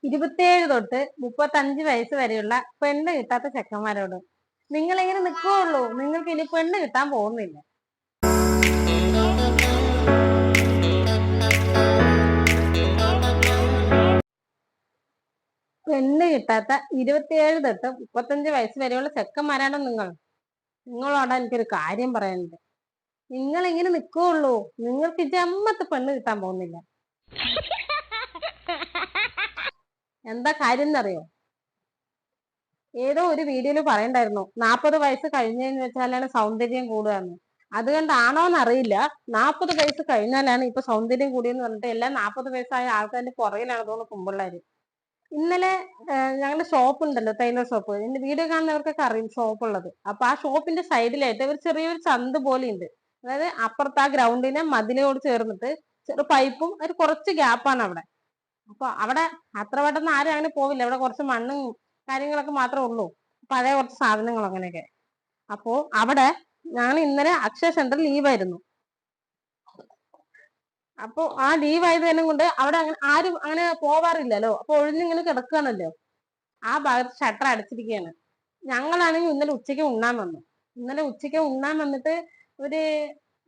27 തൊട്ട് 35 വയസ്സ് വരെയുള്ള പെണ്ണ് കിട്ടാത്ത ചെക്കന്മാരോട് നിങ്ങൾ എങ്ങനെ നിൽക്കുകയുള്ളൂ? നിങ്ങൾക്ക് ഇനി പെണ്ണ് കിട്ടാൻ പോകുന്നില്ല. പെണ്ണ് കിട്ടാത്ത 27 തൊട്ട് 35 വയസ്സ് വരെയുള്ള ചെക്കന്മാരാണ് നിങ്ങളോടാ എനിക്കൊരു കാര്യം പറയാനുണ്ട്. നിങ്ങൾ എങ്ങനെ നിൽക്കുകയുള്ളൂ? നിങ്ങൾക്ക് ജമ്മത്ത് പെണ്ണ് കിട്ടാൻ പോകുന്നില്ല. എന്താ കാര്യം എന്നറിയോ? ഏതോ ഒരു വീഡിയോയിൽ പറയണ്ടായിരുന്നു 40 വയസ്സ് കഴിഞ്ഞെന്ന് വെച്ചാലാണ് സൗന്ദര്യം കൂടുകയെന്ന്. അതുകൊണ്ടാണോന്ന് അറിയില്ല, 40 വയസ്സ് കഴിഞ്ഞാലാണ് ഇപ്പൊ സൗന്ദര്യം കൂടിയെന്ന് പറഞ്ഞിട്ട് എല്ലാം 40 വയസ്സായ ആൾക്കാരുടെ പുറകിലാണ് തോന്നുന്നു കുമ്പിള്ളേര്. ഇന്നലെ ഞങ്ങളുടെ ഷോപ്പ് ഉണ്ടല്ലോ, ടൈലർ ഷോപ്പ്, എന്റെ വീഡിയോ കാണുന്നവർക്കൊക്കെ അറിയും ഷോപ്പ് ഉള്ളത്. അപ്പൊ ആ ഷോപ്പിന്റെ സൈഡിലായിട്ട് ഒരു ചെറിയൊരു ചന്ത് പോലെ ഉണ്ട്. അതായത് അപ്പുറത്ത് ആ ഗ്രൗണ്ടിനെ മതിലോട് ചേർന്നിട്ട് ചെറു പൈപ്പും ഒരു കുറച്ച് ഗ്യാപ്പാണ് അവിടെ. അപ്പൊ അവിടെ അത്ര പെട്ടെന്ന് ആരും അങ്ങനെ പോവില്ല. അവിടെ കുറച്ച് മണ്ണും കാര്യങ്ങളൊക്കെ മാത്രമേ ഉള്ളൂ, പഴയ കുറച്ച് സാധനങ്ങൾ അങ്ങനെയൊക്കെ. അപ്പോ അവിടെ ഞങ്ങൾ ഇന്നലെ അക്ഷയ സെന്റർ ലീവായിരുന്നു. അപ്പൊ ആ ലീവ് ആയതിനും കൊണ്ട് അവിടെ അങ്ങനെ ആരും അങ്ങനെ പോവാറില്ലല്ലോ. അപ്പൊ ഒഴിഞ്ഞിങ്ങനെ കിടക്കുകയാണല്ലോ. ആ ഭാഗത്ത് ഷട്ടർ അടച്ചിരിക്കുകയാണ്. ഞങ്ങളാണെങ്കിൽ ഇന്നലെ ഉച്ചയ്ക്ക് ഉണ്ണാൻ വന്നിട്ട് ഒരു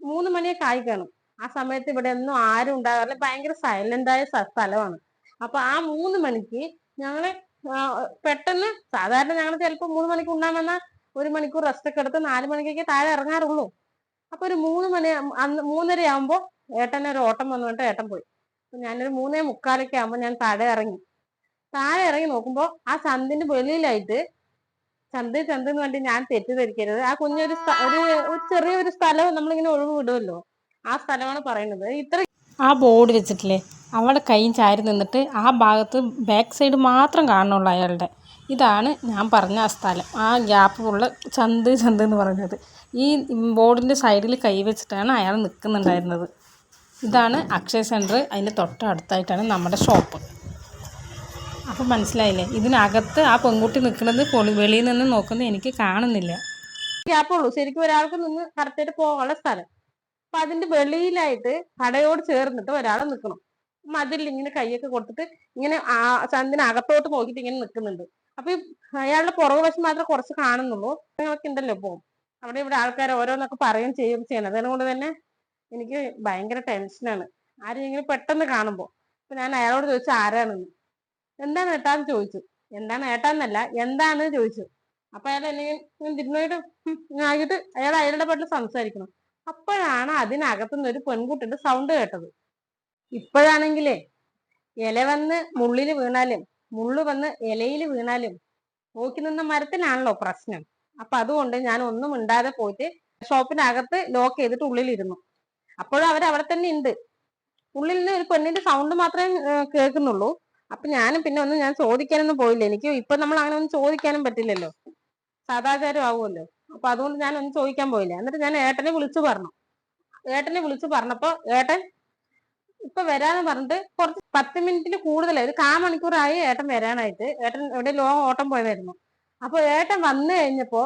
3 മണിയൊക്കെ ആയി കാണും. ആ സമയത്ത് ഇവിടെ ഒന്നും ആരും ഉണ്ടാകാറില്ല, ഭയങ്കര സൈലന്റായ സ്ഥലമാണ്. അപ്പൊ ആ 3 മണിക്ക് ഞങ്ങള് പെട്ടെന്ന്, സാധാരണ ഞങ്ങൾ ചിലപ്പോ 3 മണിക്ക് ഉണ്ണാൻ വന്നാൽ 1 മണിക്കൂർ റെസ്റ്റ് ഒക്കെ എടുത്ത് 4 മണിക്കൊക്കെ താഴെ ഇറങ്ങാറുള്ളൂ. അപ്പൊ ഒരു 3 മണി, 3:30 ആകുമ്പോ ഏട്ടനെ ഒരു ഓട്ടം വന്നിട്ട് ഏട്ടൻ പോയി. അപ്പൊ ഞാനൊരു 3:45 ആകുമ്പോ ഞാൻ താഴെ ഇറങ്ങി നോക്കുമ്പോ ആ ചന്തിന്റെ വെളിയിലായിട്ട്, ചന്ത് എന്ന് വേണ്ടി ഞാൻ തെറ്റിദ്ധരിക്കരുത്, ആ കുഞ്ഞൊരു ഒരു ചെറിയൊരു സ്ഥലം നമ്മളിങ്ങനെ ഒഴിവ് വിടുമല്ലോ, ആ സ്ഥലമാണ് പറയുന്നത്. ആ ബോർഡ് വെച്ചിട്ടില്ലേ, അവിടെ കൈയും ചാരി നിന്നിട്ട് ആ ഭാഗത്ത് ബാക്ക് സൈഡ് മാത്രം കാണുന്നുള്ളൂ അയാളുടെ. ഇതാണ് ഞാൻ പറഞ്ഞ ആ സ്ഥലം, ആ ഗ്യാപ്പുള്ള ചന്ത് എന്ന് പറയുന്നത്. ഈ ബോർഡിൻ്റെ സൈഡിൽ കൈ വെച്ചിട്ടാണ് അയാൾ നിൽക്കുന്നുണ്ടായിരുന്നത്. ഇതാണ് അക്ഷയ സെൻറ്റർ, അതിൻ്റെ തൊട്ടടുത്തായിട്ടാണ് നമ്മുടെ ഷോപ്പ്. അപ്പം മനസ്സിലായില്ലേ, ഇതിനകത്ത് ആ പെൺകുട്ടി നിൽക്കുന്നത് വെളിയിൽ നിന്ന് നോക്കുന്നത് എനിക്ക് കാണുന്നില്ല. ഗ്യാപ്പുള്ളൂ ശരിക്കും ഒരാൾക്ക് നിന്ന് കറക്റ്റായിട്ട് പോകാനുള്ള സ്ഥലം. അപ്പൊ അതിന്റെ വെളിയിലായിട്ട് കടയോട് ചേർന്നിട്ട് ഒരാൾ നിൽക്കണം. മതിൽ ഇങ്ങനെ കൈയൊക്കെ കൊടുത്തിട്ട് ഇങ്ങനെ ആ ചന്തിനകത്തോട്ട് നോക്കിയിട്ട് ഇങ്ങനെ നിൽക്കുന്നുണ്ട്. അപ്പൊ അയാളുടെ പുറകുവശം മാത്രമേ കുറച്ച് കാണുന്നുള്ളൂ. നിങ്ങൾക്ക് ഉണ്ടല്ലോ ഇപ്പൊ അവിടെ ഇവിടെ ആൾക്കാർ ഓരോന്നൊക്കെ പറയുകയും ചെയ്യണത്. അതുകൊണ്ട് തന്നെ എനിക്ക് ഭയങ്കര ടെൻഷനാണ് ആരെങ്കിലും പെട്ടെന്ന് കാണുമ്പോ. അപ്പൊ ഞാൻ അയാളോട് ചോദിച്ചു ആരാണെന്ന്. എന്താണ് ഏട്ടാന്ന് ചോദിച്ചു. എന്താണ് ഏട്ടാന്നല്ല, എന്താന്ന് ചോദിച്ചു. അപ്പൊ അയാൾ അല്ലെങ്കിൽ തിരുന്നോയിട്ട് ആയിട്ട് അയാൾ അയാളുടെ പാട്ടിൽ സംസാരിക്കണം. അപ്പോഴാണ് അതിനകത്തുനിന്ന് ഒരു പെൺകുട്ടിയുടെ സൗണ്ട് കേട്ടത്. ഇപ്പോഴാണെങ്കിലേ ഇല വന്ന് മുള്ളില് വീണാലും മുള്ളു വന്ന് ഇലയിൽ വീണാലും നോക്കി നിന്ന മരത്തിനാണല്ലോ പ്രശ്നം. അപ്പൊ അതുകൊണ്ട് ഞാൻ ഒന്നും മിണ്ടാതെ പോയിട്ട് ഷോപ്പിനകത്ത് ലോക്ക് ചെയ്തിട്ട് ഉള്ളിലിരുന്നു. അപ്പോഴും അവരവിടെ തന്നെ ഉണ്ട്. ഉള്ളിൽ നിന്ന് ഒരു പെണ്ണിന്റെ സൗണ്ട് മാത്രമേ കേൾക്കുന്നുള്ളൂ. അപ്പൊ ഞാനും പിന്നെ ഞാൻ ചോദിക്കാനൊന്നും പോയില്ല. എനിക്ക് ഇപ്പൊ നമ്മൾ അങ്ങനെ ഒന്നും ചോദിക്കാനും പറ്റില്ലല്ലോ, സദാചാരം ആവുമല്ലോ. അപ്പൊ അതുകൊണ്ട് ഞാൻ ഒന്നും ചോദിക്കാൻ പോയില്ല. എന്നിട്ട് ഞാൻ ഏട്ടനെ വിളിച്ചു പറഞ്ഞപ്പോ ഏട്ടൻ ഇപ്പൊ വരാന്ന് പറഞ്ഞിട്ട് കുറച്ച് 10 മിനിറ്റിന് കൂടുതലായി, ഒരു 1/4 മണിക്കൂറായി ഏട്ടൻ വരാനായിട്ട്. ഏട്ടൻ എവിടെ ലോങ് ഓട്ടം പോയതായിരുന്നു. അപ്പൊ ഏട്ടൻ വന്നു കഴിഞ്ഞപ്പോ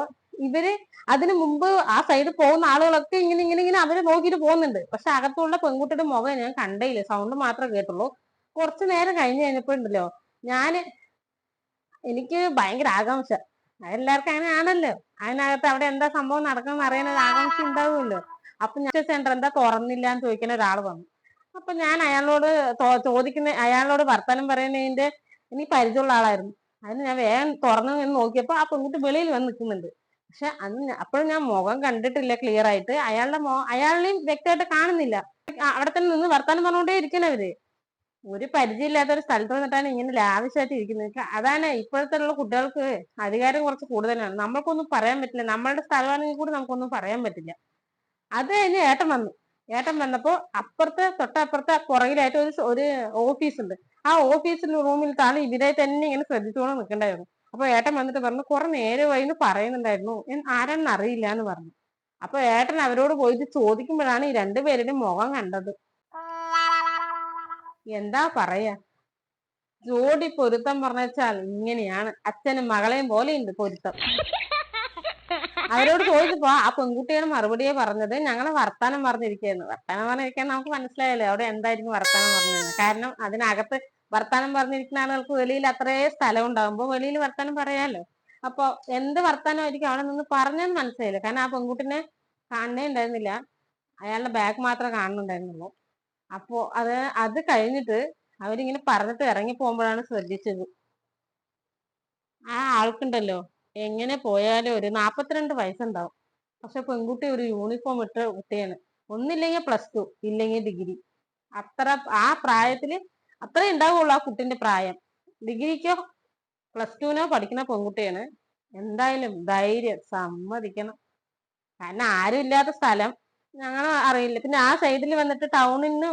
ഇവര് അതിനു മുമ്പ് ആ സൈഡിൽ പോകുന്ന ആളുകളൊക്കെ ഇങ്ങനെ അവരെ നോക്കിയിട്ട് പോകുന്നുണ്ട്. പക്ഷെ അകത്തുള്ള പെൺകുട്ടിയുടെ മുഖം ഞാൻ കണ്ടേയില്ല, സൗണ്ട് മാത്രമേ കേട്ടുള്ളൂ. കുറച്ചു നേരം കഴിഞ്ഞ് കഴിഞ്ഞപ്പോണ്ടല്ലോ എനിക്ക് ഭയങ്കര ആകാംക്ഷ. എല്ലാവർക്കും അങ്ങനെ ആണല്ലോ, അതിനകത്ത് അവിടെ എന്താ സംഭവം നടക്കണം അറിയാൻ ഒരു ആകാംക്ഷ ഉണ്ടാവുമല്ലോ. അപ്പൊ ഞാൻ സെന്റർ എന്താ തുറന്നില്ല എന്ന് ചോദിക്കുന്ന ഒരാൾ വന്നു. അപ്പൊ ഞാൻ അയാളോട് വർത്തമാനം പറയുന്നതിന്റെ എനിക്ക് പരിചയമുള്ള ആളായിരുന്നു. അതിന് ഞാൻ വേഗം തുറന്നു നിന്ന് നോക്കിയപ്പോ ആ പെൺകുട്ടി വെളിയിൽ വന്ന് നിൽക്കുന്നുണ്ട്. പക്ഷെ അപ്പോഴും ഞാൻ മുഖം കണ്ടിട്ടില്ല ക്ലിയർ ആയിട്ട്. അയാളെയും വ്യക്തമായിട്ട് കാണുന്നില്ല. അവിടെ തന്നെ നിന്ന് വർത്തമാനം പറഞ്ഞുകൊണ്ടേ ഇരിക്കണവര്. ഒരു പരിചയമില്ലാത്ത ഒരു സ്ഥലത്ത് വന്നിട്ടാണ് ഇങ്ങനെ ലാവിഷായിട്ട് ഇരിക്കുന്നത്. അതാണ് ഇപ്പോഴത്തെ കുട്ടികൾക്ക് അധികാരം കുറച്ച് കൂടുതലാണ്. നമ്മൾക്കൊന്നും പറയാൻ പറ്റില്ല, നമ്മളുടെ സ്ഥലമാണെങ്കിൽ കൂടി നമുക്കൊന്നും പറയാൻ പറ്റില്ല. അത് കഴിഞ്ഞ് ഏട്ടൻ വന്നപ്പോ തൊട്ടപ്പുറത്തെ പുറകിലായിട്ട് ഒരു ഓഫീസ് ഉണ്ട്. ആ ഓഫീസിന്റെ റൂമിലാണ് ഇവരെ തന്നെ ഇങ്ങനെ ശ്രദ്ധിച്ചുകൊണ്ട് നിൽക്കണ്ടായിരുന്നു. അപ്പൊ ഏട്ടൻ വന്നിട്ട് പറഞ്ഞു കുറെ നേരമായി എന്ന് പറയുന്നുണ്ടായിരുന്നു, ആരാണെന്ന് അറിയില്ല എന്ന് പറഞ്ഞു. അപ്പൊ ഏട്ടൻ അവരോട് പോയിട്ട് ചോദിക്കുമ്പോഴാണ് ഈ രണ്ടുപേരുടെയും മുഖം കണ്ടത്. എന്താ പറയാ, ജോഡി പൊരുത്തം പറഞ്ഞാൽ ഇങ്ങനെയാണ്. അച്ഛനും മകളെയും പോലെയുണ്ട് പൊരുത്തം. അവരോട് ചോദിച്ചപ്പോ ആ പെൺകുട്ടിയുടെ മറുപടിയെ പറഞ്ഞത് ഞങ്ങളെ വർത്താനം പറഞ്ഞിരിക്കുന്നു. വർത്താനം പറഞ്ഞിരിക്കാൻ നമുക്ക് മനസ്സിലായല്ലോ അവിടെ എന്തായിരിക്കും വർത്താനം പറഞ്ഞത്. കാരണം അതിനകത്ത് വർത്താനം പറഞ്ഞിരിക്കുന്ന ആളുകൾക്ക് വെളിയിൽ അത്രേ സ്ഥലം ഉണ്ടാകുമ്പോ വെളിയിൽ വർത്താനം പറയാലോ. അപ്പൊ എന്ത് വർത്താനമായിരിക്കും അവിടെ നിന്ന് പറഞ്ഞെന്ന് മനസ്സിലായില്ല. കാരണം ആ പെൺകുട്ടിനെ കാണണേ ഉണ്ടായിരുന്നില്ല, അയാളുടെ ബാഗ് മാത്രമേ കാണുന്നുണ്ടായിരുന്നുള്ളൂ. അപ്പോ അത് കഴിഞ്ഞിട്ട് അവരിങ്ങനെ പറഞ്ഞിട്ട് ഇറങ്ങി പോകുമ്പോഴാണ് ശ്രദ്ധിച്ചത്, ആ ആൾക്കുണ്ടല്ലോ എങ്ങനെ പോയാലും ഒരു 42 വയസ്സുണ്ടാവും. പക്ഷെ പെൺകുട്ടി ഒരു യൂണിഫോം ഇട്ട കുട്ടിയാണ്. ഒന്നില്ലെങ്കിൽ +2, ഇല്ലെങ്കിൽ ഡിഗ്രി. അത്ര ആ പ്രായത്തില് അത്രേ ഉണ്ടാവുള്ളൂ ആ കുട്ടിന്റെ പ്രായം. ഡിഗ്രിക്കോ +2നോ പഠിക്കുന്ന പെൺകുട്ടിയാണ്. എന്തായാലും ധൈര്യം സമ്മതിക്കണം. കാരണം ആരും ഇല്ലാത്ത സ്ഥലം ഞങ്ങൾ അറിയില്ല. പിന്നെ ആ സൈഡിൽ വന്നിട്ട് ടൗണിന്ന്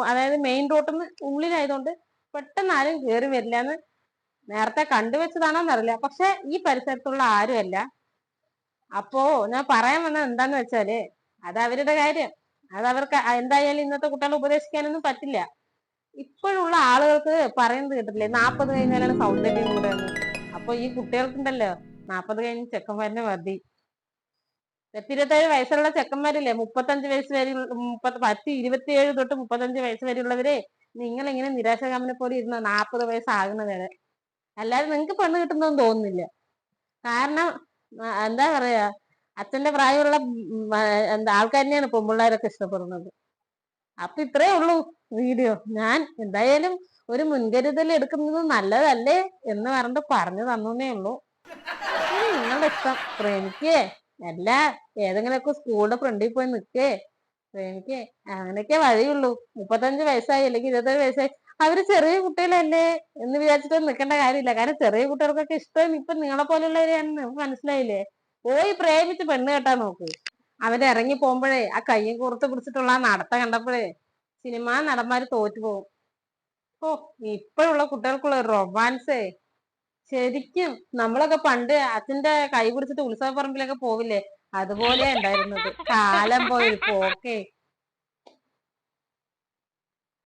അതായത് മെയിൻ റോഡിൽ നിന്ന് ഉള്ളിലായതുകൊണ്ട് പെട്ടെന്ന് ആരും കയറി വരില്ല എന്ന് നേരത്തെ കണ്ടുവെച്ചതാണോന്ന് അറിയില്ല. പക്ഷെ ഈ പരിസരത്തുള്ള ആരുമല്ല. അപ്പോ ഞാൻ പറയാൻ വന്നത് എന്താന്ന് വെച്ചാല്, അത് അവരുടെ കാര്യം, അത് അവർക്ക് എന്തായാലും ഇന്നത്തെ കുട്ടികളെ ഉപദേശിക്കാനൊന്നും പറ്റില്ല. ഇപ്പോഴുള്ള ആളുകൾക്ക് പറയുന്നത് കേട്ടില്ലേ, 40 കഴിഞ്ഞാലാണ് സൗന്ദര്യം കൂടെ എന്ന്. അപ്പൊ ഈ കുട്ടികൾക്കുണ്ടല്ലോ 40 കഴിഞ്ഞ് ചെക്കന്മാരനെ മതി. 27 വയസ്സുള്ള ചെക്കന്മാരില്ലേ, 35 വയസ്സ് വരെ 27 തൊട്ട് 35 വയസ്സ് വരെയുള്ളവരെ നിങ്ങൾ ഇങ്ങനെ നിരാശകാമനെ പോലെ ഇരുന്ന 40 വയസ്സാകുന്നത് വരെ. അല്ലാതെ നിങ്ങൾക്ക് പെണ്ണ് കിട്ടുന്നൊന്നും തോന്നുന്നില്ല. കാരണം എന്താ പറയാ, അച്ഛന്റെ പ്രായമുള്ള എന്താ ആൾക്കാരിനെയാണ് പെൺപിള്ളേരൊക്കെ ഇഷ്ടപ്പെടുന്നത്. അപ്പൊ ഇത്രേ ഉള്ളൂ വീഡിയോ. ഞാൻ എന്തായാലും ഒരു മുൻകരുതൽ എടുക്കുന്നത് നല്ലതല്ലേ എന്ന് പറഞ്ഞിട്ട് പറഞ്ഞു തന്നേ ഉള്ളൂ. ഇനി നിങ്ങളുടെ ഇഷ്ടം, പ്രേമിക്കേ അല്ല ഏതെങ്കിലുമൊക്കെ സ്കൂളിന്റെ ഫ്രണ്ടിൽ പോയി നിൽക്കേ പ്രേമിക്കേ, അങ്ങനെയൊക്കെ വഴിയുള്ളൂ. 35 വയസ്സായി അല്ലെങ്കിൽ 27 വയസ്സായി അവര് ചെറിയ കുട്ടികളല്ലേ എന്ന് വിചാരിച്ചിട്ട് നിൽക്കേണ്ട കാര്യമില്ല. കാരണം ചെറിയ കുട്ടികൾക്കൊക്കെ ഇഷ്ടം ഇപ്പൊ നിങ്ങളെ പോലുള്ളവരെയാണ്. മനസ്സിലായില്ലേ? പോയി പ്രേമിച്ച് പെണ്ണ് കെട്ടാൻ നോക്ക്. അവര് ഇറങ്ങി പോകുമ്പോഴേ ആ കയ്യും കൂർത്ത് പിടിച്ചിട്ടുള്ള ആ നടത്ത കണ്ടപ്പോഴേ സിനിമാ നടന്മാര് തോറ്റുപോകും. ഓ, ഇപ്പോഴുള്ള കുട്ടികൾക്കുള്ള റൊമാൻസേ ശരിക്കും നമ്മളൊക്കെ പണ്ട് അച്ഛന്റെ കൈ പിടിച്ചിട്ട് ഉത്സവ പറമ്പിലൊക്കെ പോവില്ലേ, അതുപോലെ ഉണ്ടായിരുന്നത്. കാലം പോയൊരു പോക്കേ.